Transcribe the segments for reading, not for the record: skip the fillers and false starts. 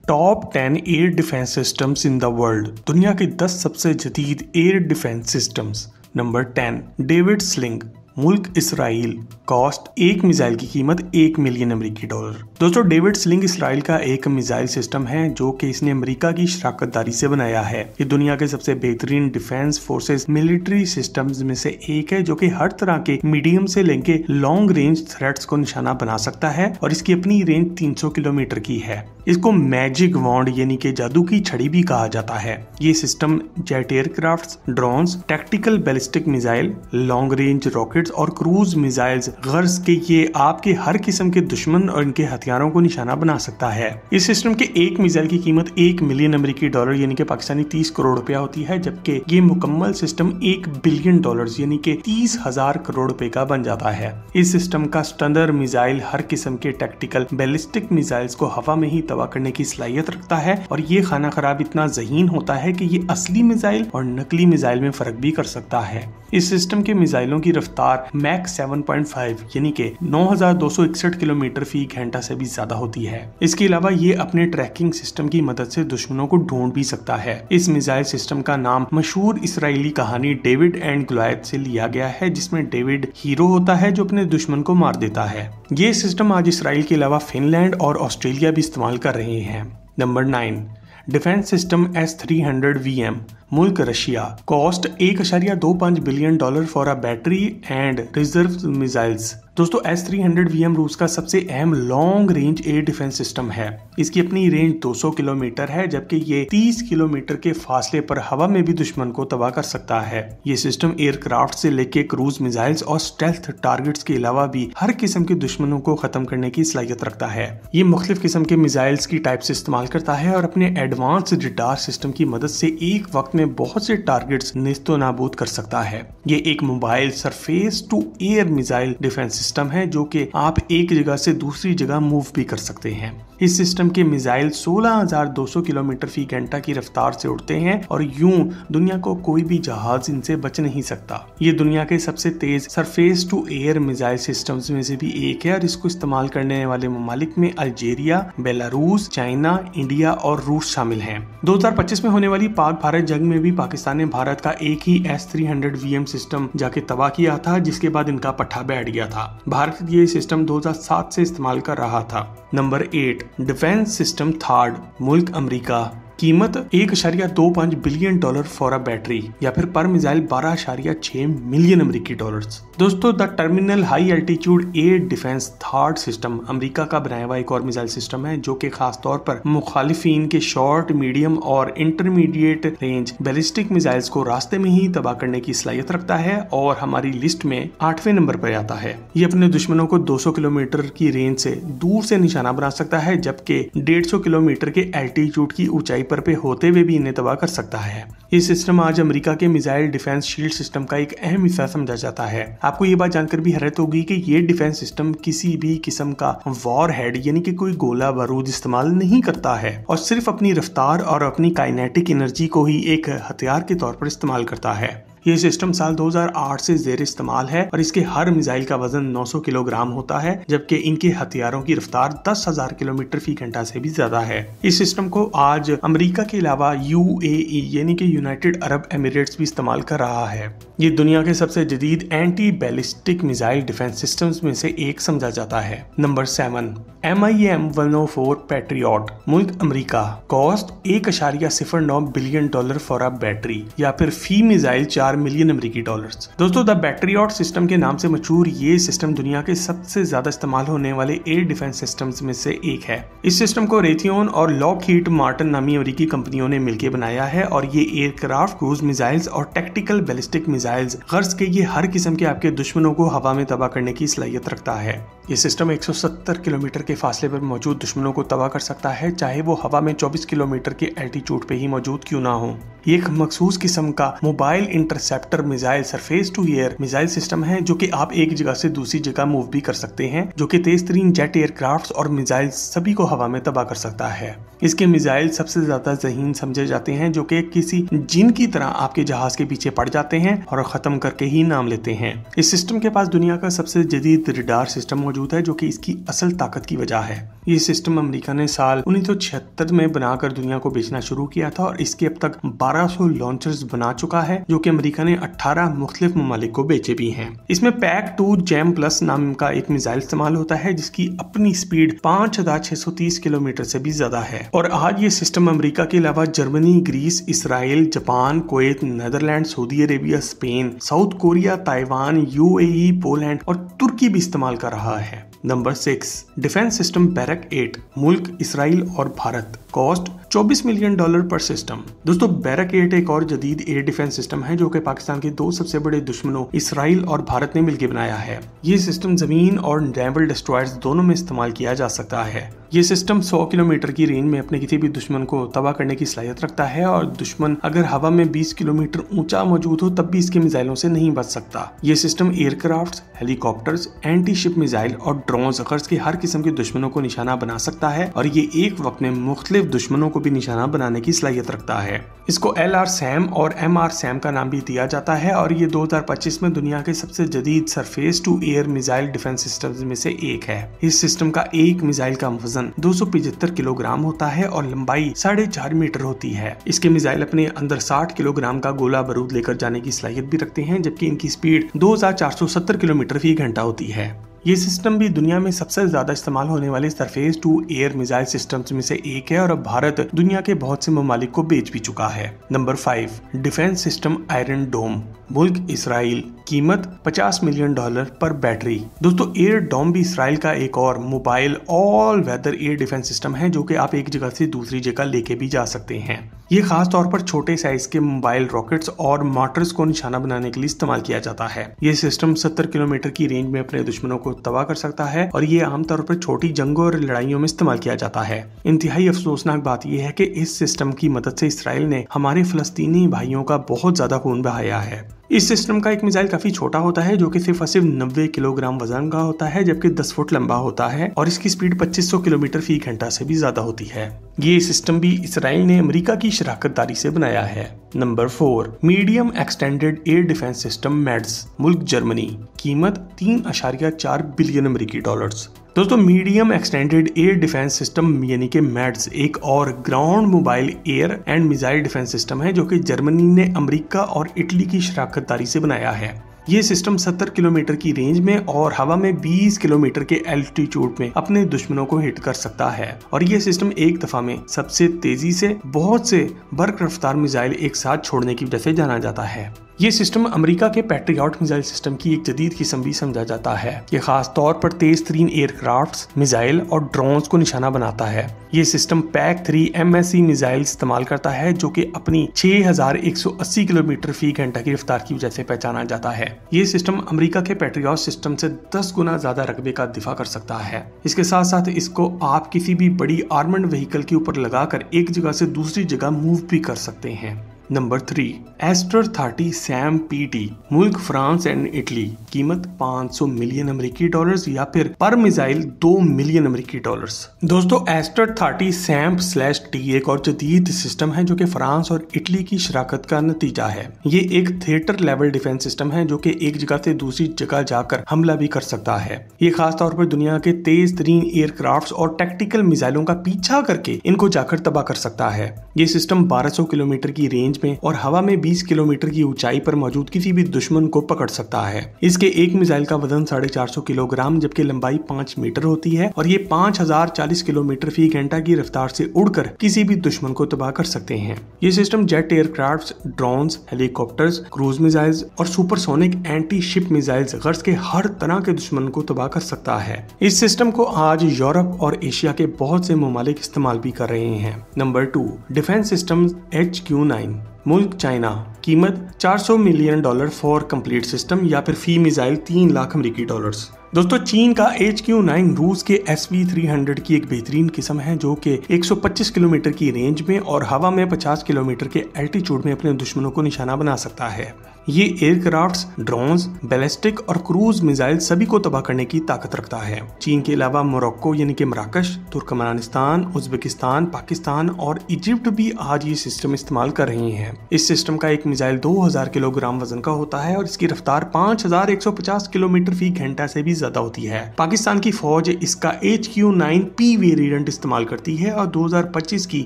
Top 10 air defence systems in the world. दुनिया के 10 सबसे जदीद air defence systems. Number 10 David sling, मुल्क इसराइल। कॉस्ट एक मिसाइल की कीमत $1 मिलियन अमेरिकी डॉलर। दोस्तों, डेविड स्लिंग इसराइल का एक मिसाइल सिस्टम है जो कि इसने अमेरिका की शराकतदारी से बनाया है। ये दुनिया के सबसे बेहतरीन डिफेंस फोर्सेस मिलिट्री सिस्टम्स में से एक है जो कि हर तरह के मीडियम से लेके लॉन्ग रेंज थ्रेट्स को निशाना बना सकता है और इसकी अपनी रेंज 300 किलोमीटर की है। इसको मैजिक वॉन्ड यानी कि जादू की छड़ी भी कहा जाता है। ये system jet aircrafts, drones, tactical ballistic missile, long range rockets और क्रूज मिसाइल्स गर्ज के ये आपके हर किस्म के दुश्मन और इनके हथियारों को निशाना बना सकता है। इस सिस्टम के एक मिसाइल की कीमत $1 मिलियन अमेरिकी डॉलर यानी कि पाकिस्तानी 30 करोड़ रुपया होती है, जबकि ये मुकम्मल सिस्टम $1 बिलियन यानी कि 30,000 करोड़ रुपए का बन जाता है। इस सिस्टम का स्टंडर मिसाइल हर किस्म के टैक्टिकल बैलिस्टिक मिसाइल्स को हवा में ही तबाह करने की सलाहियत रखता है और ये खाना खराब इतना ज़हीन होता है कि ये असली मिसाइल और नकली मिसाइल में फर्क भी कर सकता है। इस सिस्टम के मिसाइलों की रफ्तार मैक 7.5 यानी कि 9,261 किलोमीटर फी घंटा से भी ज्यादा होती है। इसके अलावा ये अपने ट्रैकिंग सिस्टम की मदद से दुश्मनों को ढूंढ भी सकता है। इस मिसाइल सिस्टम का नाम मशहूर इसराइली कहानी डेविड एंड गोलियत से लिया गया है, जिसमें डेविड हीरो होता है जो अपने दुश्मन को मार देता है। ये सिस्टम आज इसराइल के अलावा फिनलैंड और ऑस्ट्रेलिया भी इस्तेमाल कर रहे हैं। नंबर 9 डिफेंस सिस्टम S-300VM, मुल्क Russia. Cost $1.25 billion for a battery and reserve missiles. दोस्तों, S-300VM रूस का सबसे अहम long range air defence system है। इसकी अपनी रेंज 200 किलोमीटर है, जबकि ये 30 किलोमीटर के फासले पर हवा में भी दुश्मन को तबाह कर सकता है। ये सिस्टम एयरक्राफ्ट से लेके क्रूज मिसाइल्स और स्टेल्थ टारगेट्स के अलावा भी हर किस्म के दुश्मनों को खत्म करने की सलाहियत रखता है। ये मुख्तलिफ किस्म के मिसाइल्स की टाइप से इस्तेमाल करता है और अपने एडवांस रडार सिस्टम की मदद से एक वक्त में बहुत से टारगेट्स नेस्तो नाबूद कर सकता है। ये एक mobile surface to air missile defence system है जो कि आप एक जगह से दूसरी जगह मूव भी कर सकते हैं। इस सिस्टम के मिसाइल 16,200 किलोमीटर फी घंटा की रफ्तार से उड़ते हैं और यूं दुनिया को कोई भी जहाज इनसे बच नहीं सकता। ये दुनिया के सबसे तेज surface to air missile systems में से भी एक है और इसको इस्तेमाल करने वाले ममालिक में अल्जीरिया, बेलारूस, चाइना, इंडिया और रूस शामिल हैं। 2025 में होने वाली पाक भारत जंग में भी पाकिस्तान ने भारत का एक ही S-300VM सिस्टम जाके तबाह किया था, जिसके बाद इनका पट्टा बैठ गया था। भारत ये सिस्टम 2007 से इस्तेमाल कर रहा था। नंबर 8 डिफेंस सिस्टम थर्ड, मुल्क अमेरिका। कीमत $1.25 बिलियन फॉर अ बैटरी या फिर पर मिसाइल $12.6 मिलियन अमेरिकी डॉलर्स। दोस्तों, the terminal high altitude air defence third system America का बनाया हुआ एक और मिसाइल सिस्टम है जो कि खास तौर पर मुखालिफिन के शॉर्ट, मीडियम और इंटरमीडिएट रेंज बैलिस्टिक मिसाइल्स को रास्ते में ही तबाह करने की सलाहियत रखता है और हमारी लिस्ट में 8वें नंबर पर आता है। ये अपने दुश्मनों को 200 किलोमीटर की रेंज से दूर से निशाना बना सकता है, जबकि 150 किलोमीटर के एल्टीट्यूड की ऊंचाई पे होते हुए भी इन्हें तबाह कर सकता है। ये सिस्टम आज अमेरिका के मिसाइल डिफेंस शील्ड सिस्टम का एक अहम हिस्सा समझा जाता है। आपको ये बात जानकर भी हैरत होगी कि ये डिफेंस सिस्टम किसी भी किस्म का वॉर हेड यानी कि कोई गोला बारूद इस्तेमाल नहीं करता है और सिर्फ अपनी रफ्तार और अपनी काइनेटिक एनर्जी को ही एक हथियार के तौर पर इस्तेमाल करता है। ये सिस्टम साल 2008 से जेर इस्तेमाल है और इसके हर मिसाइल का वजन 900 किलोग्राम होता है, जबकि इनके हथियारों की रफ्तार 10,000 किलोमीटर फी घंटा से भी ज्यादा है। इस सिस्टम को आज अमेरिका के अलावा UAE यानी कि यूनाइटेड अरब एमिरेट्स भी इस्तेमाल कर रहा है। ये दुनिया के सबसे जदीद anti ballistic missile defence systems में से एक समझा जाता है। नंबर 7 MIM-104 पैट्रियट, मुल्क America. Cost $1.09 billion for a battery या फिर फी मिसाइल $4 मिलियन अमेरिकी डॉलर्स। दोस्तों, द पैट्रियट सिस्टम के नाम से मशहूर ये सिस्टम दुनिया के सबसे ज्यादा इस्तेमाल होने वाले एयर डिफेंस सिस्टम्स में से एक है। इस सिस्टम को रेथियोन और लॉकहीड मार्टिन नामी अमेरिकी कंपनियों ने मिलकर बनाया है और ये एयरक्राफ्ट, क्रूज मिसाइल्स और टैक्टिकल बैलिस्टिक मिसाइल्स गर्ज के ये हर किस्म के आपके दुश्मनों को हवा में तबाह करने की सलाहियत रखता है। ये सिस्टम 170 किलोमीटर के फासले पर मौजूद दुश्मनों को तबाह कर सकता है, चाहे वो हवा में 24 किलोमीटर के एल्टीट्यूड पे ही मौजूद क्यों ना हो। ये एक मखसूस किस्म का mobile interceptor missile surface to air missile system है जो कि आप एक जगह से दूसरी जगह मूव भी कर सकते हैं, जो कि तेज तरीन जेट एयरक्राफ्ट और मिसाइल सभी को हवा में तबाह कर सकता है। इसके मिसाइल सबसे ज्यादा ज़हीन समझे जाते हैं, जो कि किसी जिन की तरह आपके जहाज के पीछे पड़ जाते हैं और खत्म करके ही नाम लेते हैं। इस सिस्टम के पास दुनिया का सबसे जदीद रडार सिस्टम मौजूद है, जो कि इसकी असल ताकत की वजह है। ये सिस्टम अमेरिका ने साल 1976 में बनाकर दुनिया को बेचना शुरू किया था और इसके अब तक 1200 लॉन्चर्स बना चुका है, जो कि अमेरिका ने 18 मुख्तलिफ ममालिक को बेचे भी हैं। इसमें PAC-2 जैम प्लस नाम का एक मिसाइल इस्तेमाल होता है, जिसकी अपनी स्पीड 5630 किलोमीटर से भी ज्यादा है। और आज ये सिस्टम अमेरिका के अलावा Germany, Greece, Israel, Japan, Kuwait, Netherland, Saudi Arabia, Spain, South Korea, Taiwan, UAE, Poland और तुर्की भी इस्तेमाल कर रहा है। नंबर 6, डिफेंस सिस्टम बैरक 8, मुल्क इसराइल और भारत, कॉस्ट $24 मिलियन पर सिस्टम। दोस्तों, बैरक 8 एक और जदीद एयर डिफेंस सिस्टम है, जो कि पाकिस्तान के दो सबसे बड़े दुश्मनों इसराइल और भारत ने मिलकर बनाया है। ये सिस्टम जमीन और नेवल डिस्ट्रॉयर्स दोनों में इस्तेमाल किया जा सकता है। ये सिस्टम 100 किलोमीटर की रेंज में अपने किसी भी दुश्मन को तबाह करने की सलाहियत रखता है और दुश्मन अगर हवा में 20 किलोमीटर ऊंचा मौजूद हो तब भी इसके मिसाइलों से नहीं बच सकता। ये system aircraft, helicopters, anti ship missile और ड्रोन गर्ज के हर किस्म के दुश्मनों को निशाना बना सकता है और ये एक वक्त में मुख्तलिफ दुश्मनों को भी निशाना बनाने की सलाहियत रखता है। इसको LRSAM और MRSAM का नाम भी दिया जाता है और ये 2025 में दुनिया के सबसे जदीद surface to air missile defence systems में से एक है। इस सिस्टम का एक मिसाइल का वजन 275 किलोग्राम होता है और लंबाई 4.5 मीटर होती है। इसके मिसाइल अपने अंदर 60 किलोग्राम का गोला बारूद लेकर जाने की सलाहियत भी रखते हैं, जबकि इनकी स्पीड 2470 किलोमीटर फी घंटा होती है। ये सिस्टम भी दुनिया में सबसे ज्यादा इस्तेमाल होने वाले surface to air missile systems में से एक है और अब भारत दुनिया के बहुत से ममालिक को बेच भी चुका है। नंबर 5, डिफेंस सिस्टम आयरन डोम, मुल्क इसराइल, कीमत $50 मिलियन पर बैटरी। दोस्तों, एयर डोम भी इसराइल का एक और mobile all weather air defence system है, जो कि आप एक जगह से दूसरी जगह लेके भी जा सकते हैं। ये खास तौर पर छोटे साइज के मोबाइल रॉकेट्स और मोटर्स को निशाना बनाने के लिए इस्तेमाल किया जाता है। ये सिस्टम 70 किलोमीटर की रेंज में अपने दुश्मनों को तबाह कर सकता है और ये आमतौर पर छोटी जंगों और लड़ाइयों में इस्तेमाल किया जाता है। इंतहाई अफसोसनाक बात यह है कि इस सिस्टम की मदद से इसराइल ने हमारे फलस्तीनी भाइयों का बहुत ज्यादा खून बहाया है। इस सिस्टम का एक मिसाइल काफी छोटा होता है, जो कि सिर्फ 90 किलोग्राम वजन का होता है, जबकि 10 फुट लंबा होता है और इसकी स्पीड 2500 किलोमीटर फी घंटा से भी ज्यादा होती है। ये सिस्टम भी इसराइल ने अमेरिका की शराकतदारी से बनाया है। Number 4, medium extended air defence system Mads, मुल्क जर्मनी, कीमत $3.4 बिलियन अमेरिकी डॉलर्स। दोस्तों, medium extended air defence system यानी कि मैड्स एक और ground mobile air and missile defence system है, जो कि जर्मनी ने अमेरिका और इटली की शराकतदारी से बनाया है। ये सिस्टम 70 किलोमीटर की रेंज में और हवा में 20 किलोमीटर के एल्टीट्यूड में अपने दुश्मनों को हिट कर सकता है और ये सिस्टम एक दफा में सबसे तेजी से बहुत से बर्क रफ्तार मिसाइल एक साथ छोड़ने की वजह से जाना जाता है। ये सिस्टम अमेरिका के पैट्रियट मिसाइल सिस्टम की एक जदीद किस्म भी समझा जाता है। ये खास तौर पर तेज तरीन एयरक्राफ्ट्स, मिसाइल और ड्रोन्स को निशाना बनाता है। ये सिस्टम PAC-3 MSE मिसाइल इस्तेमाल करता है, जो कि अपनी 6180 किलोमीटर फी घंटा की रफ्तार की वजह से पहचाना जाता है। ये सिस्टम अमेरिका के पैट्रियट सिस्टम से 10 गुना ज्यादा रकबे का दिफा कर सकता है। इसके साथ साथ इसको आप किसी भी बड़ी आर्मर्ड व्हीकल के ऊपर लगाकर एक जगह से दूसरी जगह मूव भी कर सकते हैं। नंबर 3, एस्टर 30 सैम PT, मुल्क फ्रांस एंड इटली, कीमत $500 मिलियन अमेरिकी डॉलर्स या फिर पर मिसाइल $2 मिलियन अमेरिकी डॉलर्स। दोस्तों, एस्टर 30 सैम/T एक और जदीद सिस्टम है, जो कि फ्रांस और इटली की शराकत का नतीजा है। ये एक थिएटर लेवल डिफेंस सिस्टम है, जो कि एक जगह से दूसरी जगह जाकर हमला भी कर सकता है। ये खास तौर पर दुनिया के तेज तरीन एयरक्राफ्ट और टैक्टिकल मिसाइलों का पीछा करके इनको जाकर तबाह कर सकता है। ये सिस्टम 1200 किलोमीटर की रेंज में और हवा में 20 किलोमीटर की ऊंचाई पर मौजूद किसी भी दुश्मन को पकड़ सकता है। इसके एक मिसाइल का वजन 450 किलोग्राम जबकि लंबाई 5 मीटर होती है और ये 5040 किलोमीटर फी घंटा की रफ्तार से उड़कर किसी भी दुश्मन को तबाह कर सकते हैं। ये system jet aircraft, drones, helicopters, cruise missiles और सुपरसोनिक एंटी शिप मिसाइल्स गर्ज के हर तरह के दुश्मन को तबाह कर सकता है। इस सिस्टम को आज यूरोप और एशिया के बहुत से ममालिक इस्तेमाल भी कर रहे हैं। नंबर 2, डिफेंस सिस्टम HQ-9, मुल्क चाइना, कीमत $400 मिलियन फॉर कंप्लीट सिस्टम या फिर फी मिसाइल $3 लाख अमेरिकी डॉलर्स। दोस्तों, चीन का HQ-9 रूस के SV-300 की एक बेहतरीन किस्म है, जो कि 125 किलोमीटर की रेंज में और हवा में 50 किलोमीटर के एल्टीट्यूड में अपने दुश्मनों को निशाना बना सकता है। ये एयरक्राफ्ट्स, ड्रोन्स, बैलिस्टिक और क्रूज मिसाइल सभी को तबाह करने की ताकत रखता है। चीन के अलावा मोरक्को यानी कि मराकश, तुर्कमेनिस्तान, उज्बेकिस्तान, पाकिस्तान और इजिप्ट भी आज ये सिस्टम इस्तेमाल कर रही हैं। इस सिस्टम का एक मिसाइल 2000 किलोग्राम वजन का होता है और इसकी रफ्तार 5150 किलोमीटर फी घंटा से भी ज्यादा होती है। पाकिस्तान की फौज इसका HQ-9P वेरिएंट इस्तेमाल करती है और 2025 की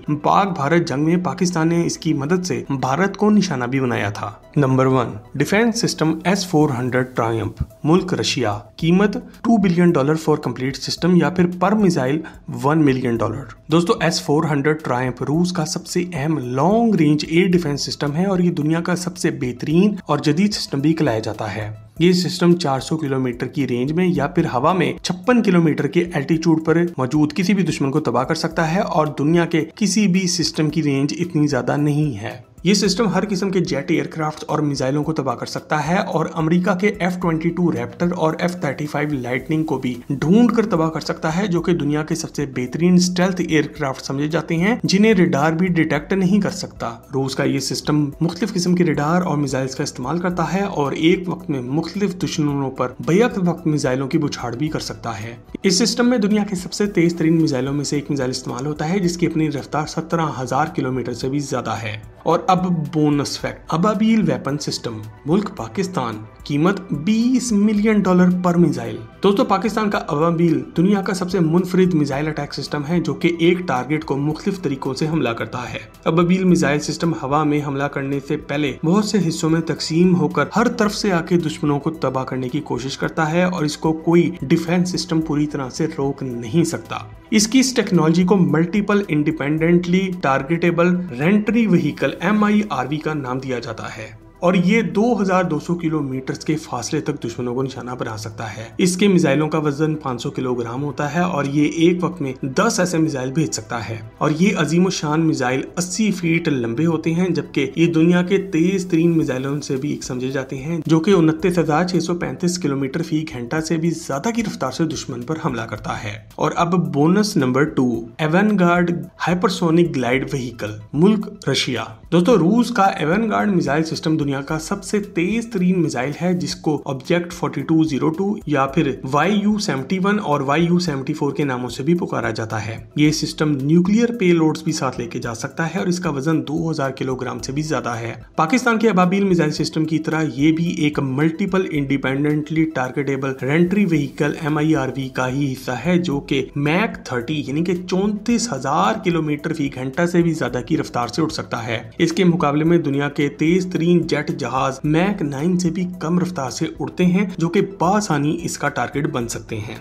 पाक भारत जंग में पाकिस्तान ने इसकी मदद से भारत को निशाना भी बनाया था। Number 1, defence system S-400 Triumph, मुल्क रशिया, कीमत $2 बिलियन फॉर कंप्लीट सिस्टम या फिर पर मिसाइल $1 मिलियन। दोस्तों S-400 ट्रायम्फ रूस का सबसे अहम long range air defence system है और ये दुनिया का सबसे बेहतरीन और जदीद सिस्टम भी कहलाया जाता है। ये सिस्टम 400 किलोमीटर की रेंज में या फिर हवा में 56 किलोमीटर के एल्टीट्यूड पर मौजूद किसी भी दुश्मन को तबाह कर सकता है और दुनिया के किसी भी सिस्टम की रेंज इतनी ज्यादा नहीं है। ये सिस्टम हर किस्म के जेट एयरक्राफ्ट और मिसाइलों को तबाह कर सकता है और अमेरिका के F-22 रैप्टर और F-35 लाइटनिंग को भी ढूंढ कर तबाह कर सकता है, जो कि दुनिया के सबसे बेहतरीन स्टेल्थ एयरक्राफ्ट समझे जाते हैं जिन्हें रेडार भी डिटेक्ट नहीं कर सकता। रूस का ये सिस्टम मुख्तलिफ किस्म के रेडार और मिसाइल्स का इस्तेमाल करता है और एक वक्त में मुख्तलिफ दुश्मनों पर बैक वक्त मिसाइलों की बुछाड़ भी कर सकता है। इस सिस्टम में दुनिया के सबसे तेज तरीन मिसाइलों में से एक मिसाइल इस्तेमाल होता है जिसकी अपनी रफ्तार 17,000 किलोमीटर से भी ज्यादा है। और अब bonus fact, Ababeel weapon system, मुल्क पाकिस्तान, कीमत $20 मिलियन पर मिसाइल। दोस्तों पाकिस्तान का अबाबील दुनिया का सबसे मुनफरिद मिसाइल अटैक सिस्टम है जो कि एक टारगेट को मुख्तलिफ तरीकों से हमला करता है। अबाबील मिसाइल सिस्टम हवा में हमला करने से पहले बहुत से हिस्सों में तकसीम होकर हर तरफ से आके दुश्मनों को तबाह करने की कोशिश करता है और इसको कोई डिफेंस सिस्टम पूरी तरह से रोक नहीं सकता। इसकी इस टेक्नोलॉजी को multiple independently targetable reentry vehicle MIRV का नाम दिया जाता है और ये 2200 किलोमीटर के फासले तक दुश्मनों को निशाना बना सकता है। इसके मिसाइलों का वजन 500 किलोग्राम होता है और ये एक वक्त में 10 ऐसे मिसाइल भेज सकता है और ये अजीम शान मिसाइल 80 फीट लंबे होते हैं, जबकि ये दुनिया के तेज तरीन मिसाइलों से भी एक समझे जाते हैं जो कि 29,635 किलोमीटर फी घंटा से भी ज्यादा की रफ्तार से दुश्मन पर हमला करता है। और अब bonus number 2, Avangard hypersonic glide vehicle, मुल्क रशिया। दोस्तों रूस का एवेनगार्ड मिसाइल सिस्टम दुनिया का सबसे तेज तरीन मिसाइल है जिसको ऑब्जेक्ट 4202 या फिर YU-71 और YU-74 के नामों से भी पुकारा जाता है। ये सिस्टम न्यूक्लियर पेलोड्स भी साथ लेके जा सकता है और इसका वजन 2000 किलोग्राम से भी ज्यादा है। पाकिस्तान के अबाबील मिसाइल सिस्टम की तरह ये भी एक multiple independently targetable reentry vehicle MIRV का ही हिस्सा है जो कि मैक 30 यानी कि 34,000 किलोमीटर फी घंटा से भी ज्यादा की रफ्तार से उड़ सकता है। इसके मुकाबले में दुनिया के तेज तरीन जेट जहाज मैक 9 से भी कम रफ्तार से उड़ते हैं जो कि बासानी इसका टारगेट बन सकते हैं।